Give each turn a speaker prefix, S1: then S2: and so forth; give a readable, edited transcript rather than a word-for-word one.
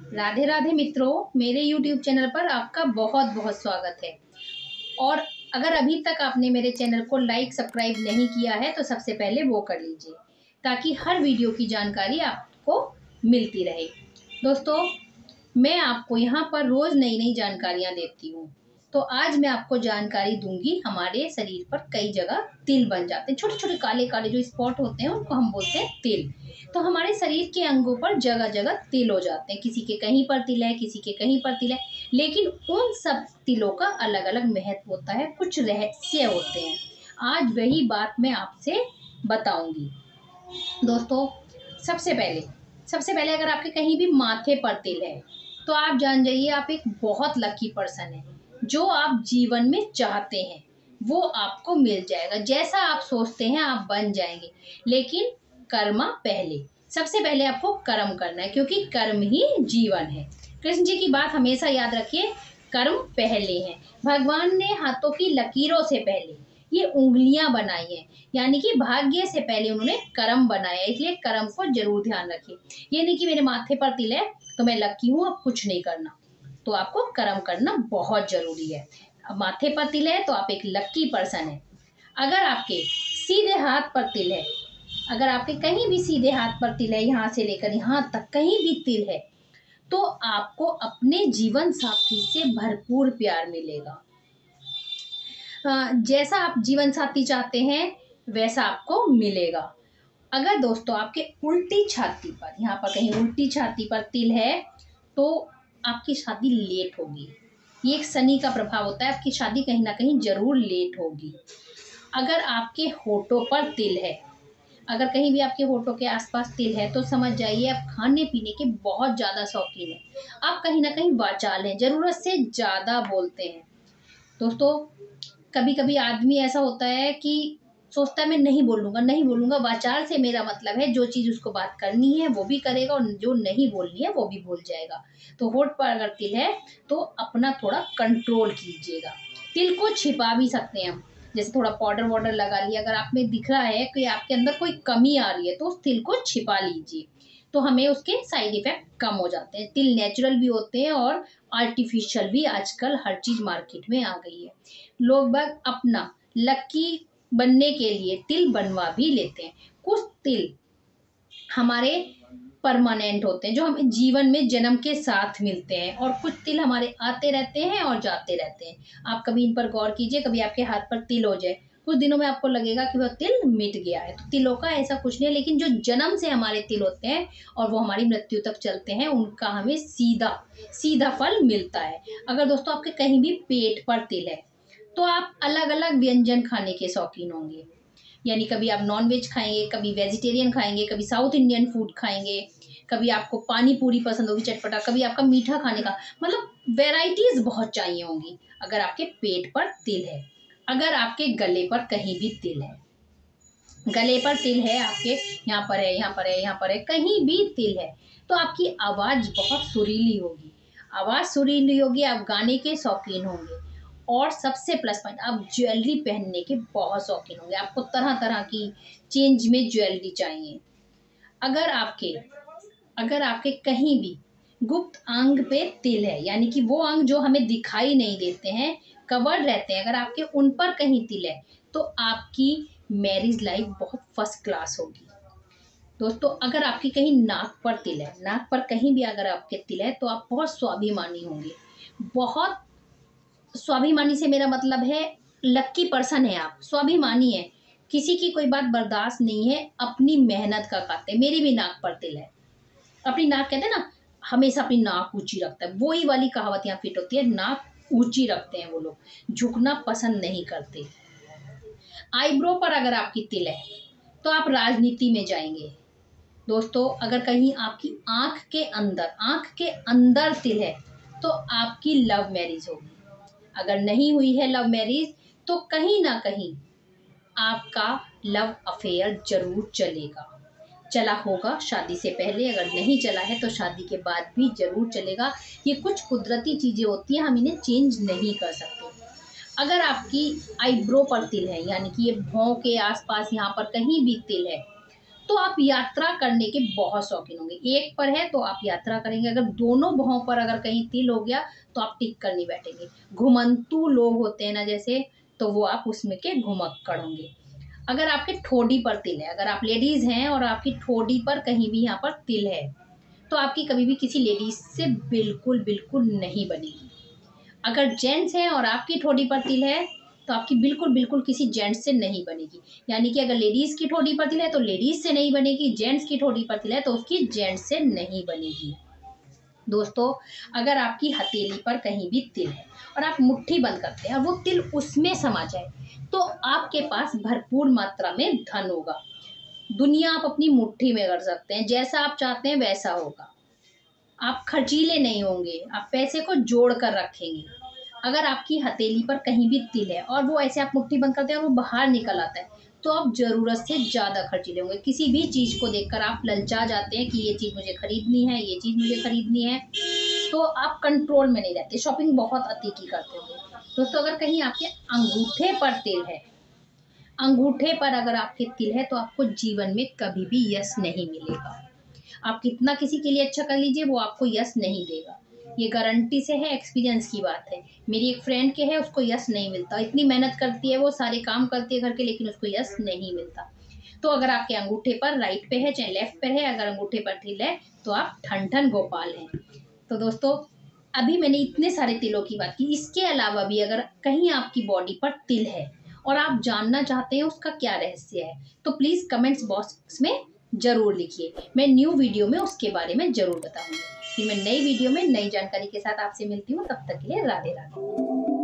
S1: राधे राधे मित्रों, मेरे YouTube channel पर आपका बहुत बहुत स्वागत है। और अगर अभी तक आपने मेरे चैनल को लाइक सब्सक्राइब नहीं किया है तो सबसे पहले वो कर लीजिए, ताकि हर वीडियो की जानकारी आपको मिलती रहे। दोस्तों, मैं आपको यहाँ पर रोज़ नई नई जानकारियाँ देती हूँ। तो आज मैं आपको जानकारी दूंगी, हमारे शरीर पर कई जगह तिल बन जाते हैं। छोटे छोटे काले काले जो स्पॉट होते हैं उनको हम बोलते हैं तिल। तो हमारे शरीर के अंगों पर जगह जगह तिल हो जाते हैं। किसी के कहीं पर तिल है, किसी के कहीं पर तिल है, लेकिन उन सब तिलों का अलग अलग महत्व होता है, कुछ रहस्य होते हैं। आज वही बात मैं आपसे बताऊंगी। दोस्तों, सबसे पहले अगर आपके कहीं भी माथे पर तिल है तो आप जान जाइए आप एक बहुत लकी पर्सन है। जो आप जीवन में चाहते हैं वो आपको मिल जाएगा। जैसा आप सोचते हैं आप बन जाएंगे, लेकिन कर्मा पहले। सबसे पहले आपको कर्म करना है, क्योंकि कर्म ही जीवन है। कृष्ण जी की बात हमेशा याद रखिए, कर्म पहले है। भगवान ने हाथों की लकीरों से पहले ये उंगलियां बनाई हैं, यानी कि भाग्य से पहले उन्होंने कर्म बनाया, इसलिए कर्म को जरूर ध्यान रखिए। ये नहीं कि मेरे माथे पर तिल है तो मैं लकी हूँ, अब कुछ नहीं करना। तो आपको कर्म करना बहुत जरूरी है। अब माथे पर तिल है तो आप एक लकी पर्सन है। अगर आपके सीधे हाथ पर तिल है, अगर आपके कहीं भी सीधे हाथ पर तिल है, यहाँ से लेकर यहाँ तक कहीं भी तिल है, तो आपको अपने जीवन साथी से भरपूर प्यार मिलेगा। जैसा आप जीवन साथी चाहते हैं वैसा आपको मिलेगा। अगर दोस्तों आपके उल्टी छाती पर, यहाँ पर कहीं उल्टी छाती पर तिल है तो आपकी शादी लेट होगी। ये एक शनि का प्रभाव होता है, आपकी शादी कहीं ना कहीं जरूर लेट होगी। अगर आपके होठों पर तिल है, अगर कहीं भी आपके होठों के आसपास तिल है तो समझ जाइए आप खाने पीने के बहुत ज़्यादा शौकीन हैं। आप कहीं ना कहीं वाचाल हैं, ज़रूरत से ज़्यादा बोलते हैं। दोस्तों, कभी कभी आदमी ऐसा होता है कि सोचता है मैं नहीं बोलूंगा नहीं बोलूंगा। वाचाल से मेरा मतलब है जो चीज उसको बात करनी है वो भी करेगा और जो नहीं बोलनी है वो भी भूल जाएगा। तो होठ पर अगर तिल है तो अपना थोड़ा कंट्रोल कीजिएगा। तिल को छिपा भी सकते हैं हम, जैसे थोड़ा पाउडर वाउडर लगा लिया। अगर आप में दिख रहा है कि आपके अंदर कोई कमी आ रही है तो उस तिल को छिपा लीजिए, तो हमें उसके साइड इफेक्ट कम हो जाते हैं। तिल नेचुरल भी होते हैं और आर्टिफिशियल भी। आजकल हर चीज मार्केट में आ गई है। लोग बाग अपना लकी बनने के लिए तिल बनवा भी लेते हैं। कुछ तिल हमारे परमानेंट होते हैं, जो हमें जीवन में जन्म के साथ मिलते हैं, और कुछ तिल हमारे आते रहते हैं और जाते रहते हैं। आप कभी इन पर गौर कीजिए, कभी आपके हाथ पर तिल हो जाए, कुछ दिनों में आपको लगेगा कि वह तिल मिट गया है। तो तिलों का ऐसा कुछ नहीं है, लेकिन जो जन्म से हमारे तिल होते हैं और वो हमारी मृत्यु तक चलते हैं, उनका हमें सीधा सीधा फल मिलता है। अगर दोस्तों आपके कहीं भी पेट पर तिल है तो आप अलग अलग व्यंजन खाने के शौकीन होंगे। यानी कभी आप नॉन वेज खाएंगे, कभी वेजिटेरियन खाएंगे, कभी साउथ इंडियन फूड खाएंगे, कभी आपको पानी पूरी पसंद होगी चटपटा, कभी आपका मीठा खाने का मतलब वेराइटीज बहुत चाहिए होंगी। अगर आपके पेट पर तिल है, अगर आपके गले पर कहीं भी तिल है, गले पर तिल है आपके, यहाँ पर है, यहाँ पर है, यहाँ पर है, कहीं भी तिल है, तो आपकी आवाज बहुत सुरीली होगी। आवाज सुरीली होगी, आप गाने के शौकीन होंगे, और सबसे प्लस पॉइंट, आप ज्वेलरी पहनने के बहुत शौकीन होंगे। आपको तरह तरह की चेंज में ज्वेलरी चाहिए। अगर आपके अगर आपके कहीं भी गुप्त अंग पे तिल है, यानी कि वो अंग जो हमें दिखाई नहीं देते हैं, कवर्ड रहते हैं, अगर आपके उन पर कहीं तिल है तो आपकी मैरिज लाइफ बहुत फर्स्ट क्लास होगी। दोस्तों, अगर आपकी कहीं नाक पर तिल है, नाक पर कहीं भी अगर आपके तिल है तो आप बहुत स्वाभिमानी होंगे। बहुत स्वाभिमानी से मेरा मतलब है लक्की पर्सन है आप, स्वाभिमानी है, किसी की कोई बात बर्दाश्त नहीं है, अपनी मेहनत का खाते। मेरी भी नाक पर तिल है। अपनी नाक कहते हैं ना, हमेशा अपनी नाक ऊंची रखता है, वही वाली कहावत यहाँ फिट होती है। नाक ऊंची रखते हैं वो लोग, झुकना पसंद नहीं करते। आईब्रो पर अगर आपकी तिल है तो आप राजनीति में जाएंगे। दोस्तों, अगर कहीं आपकी आंख के अंदर तिल है तो आपकी लव मैरिज होगी। अगर नहीं हुई है लव मैरिज तो कहीं ना कहीं आपका लव अफेयर जरूर चला होगा शादी से पहले। अगर नहीं चला है तो शादी के बाद भी जरूर चलेगा। ये कुछ कुदरती चीजें होती हैं, हम इन्हें चेंज नहीं कर सकते। अगर आपकी आईब्रो पर तिल है, यानी कि ये भौं के आसपास यहाँ पर कहीं भी तिल है, तो आप यात्रा करने के बहुत शौकीन होंगे। एक पर है तो आप यात्रा करेंगे, अगर दोनों भौं पर अगर कहीं तिल हो गया तो आप टिक कर नहीं बैठेंगे। घुमंतू लोग होते हैं ना जैसे, तो वो आप उसमें के घुमक्कड़ होंगे। अगर आपके ठोड़ी पर तिल है, अगर आप लेडीज हैं और आपकी ठोड़ी पर कहीं भी यहाँ पर तिल है, तो आपकी कभी भी किसी लेडीज से बिल्कुल बिल्कुल नहीं बनेगी। अगर जेंट्स हैं और आपकी ठोड़ी पर तिल है तो आपकी बिल्कुल बिल्कुल किसी जेंट्स से नहीं बनेगी। यानी कि अगर लेडीज की ठोड़ी पर तिल है तो लेडीज से नहीं बनेगी, जेंट्स की ठोड़ी पर तिल है तो उसकी जेंट्स से नहीं बनेगी। दोस्तों, अगर आपकी हथेली पर कहीं भी तिल है और आप मुट्ठी बंद करते हैं और वो तिल उसमें समा जाए, तो आपके पास भरपूर मात्रा में धन होगा। दुनिया आप अपनी मुट्ठी में कर सकते हैं, जैसा आप चाहते हैं वैसा होगा। आप खर्चीले नहीं होंगे, आप पैसे को जोड़ कर रखेंगे। अगर आपकी हथेली पर कहीं भी तिल है और वो ऐसे आप मुट्ठी बंद करते हैं और वो बाहर निकल आता है, तो आप ज़रूरत से ज़्यादा खर्चीले होंगे। किसी भी चीज़ को देखकर आप ललचा जाते हैं कि ये चीज़ मुझे खरीदनी है, ये चीज़ मुझे खरीदनी है, तो आप कंट्रोल में नहीं रहते, शॉपिंग बहुत अति की करते होंगे। दोस्तों, अगर कहीं आपके अंगूठे पर तिल है, अंगूठे पर अगर आपके तिल है, तो आपको जीवन में कभी भी यश नहीं मिलेगा। आप कितना किसी के लिए अच्छा कर लीजिए, वो आपको यश नहीं देगा। ये गारंटी से है, एक्सपीरियंस की बात है। मेरी एक फ्रेंड के है, उसको यश नहीं मिलता। इतनी मेहनत करती है, वो सारे काम करती है घर के, लेकिन उसको यश नहीं मिलता। तो अगर आपके अंगूठे पर राइट पे है चाहे लेफ्ट पे है, अगर अंगूठे पर तिल है तो आप ठन ठन गोपाल हैं। तो दोस्तों, अभी मैंने इतने सारे तिलों की बात की। इसके अलावा भी अगर कहीं आपकी बॉडी पर तिल है और आप जानना चाहते हैं उसका क्या रहस्य है, तो प्लीज़ कमेंट्स बॉक्स में ज़रूर लिखिए। मैं न्यू वीडियो में उसके बारे में ज़रूर बताऊंगी। फिर मैं नई वीडियो में नई जानकारी के साथ आपसे मिलती हूँ। तब तक के लिए राधे राधे।